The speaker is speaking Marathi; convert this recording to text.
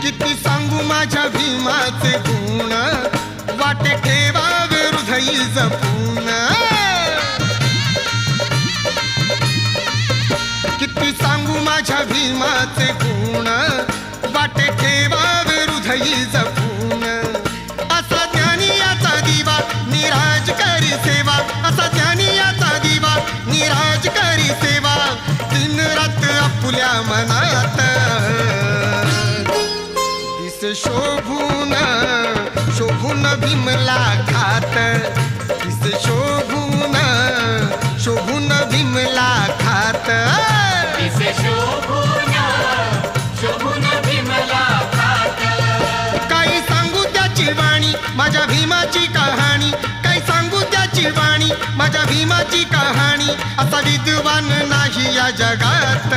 किती सांगू माझ्या भीमाचे गुण, वाटे ठेवावे हृदयी जपून. किती सांगू माझ्या भीमाचे गुण, वाटे ठेवावे हृदयी जपून. असा ज्ञानी याचा दिवा निराज करी सेवा, असा ज्ञानी याचा दिवा निराज करी सेवा. दिन रात आपुल्या मनात दिसे शोभून, शोभून भीमला खात. दिसे शोभून, शोभून भीमला खात. दिसे शोभून, शोभून भीमला खात. काही सांगू त्याची वाणी माझ्या भीमाची कहाणी, काही सांगू त्याची वाणी माझ्या भीमाची कहाणी. असा विद्वान नाही या जगात.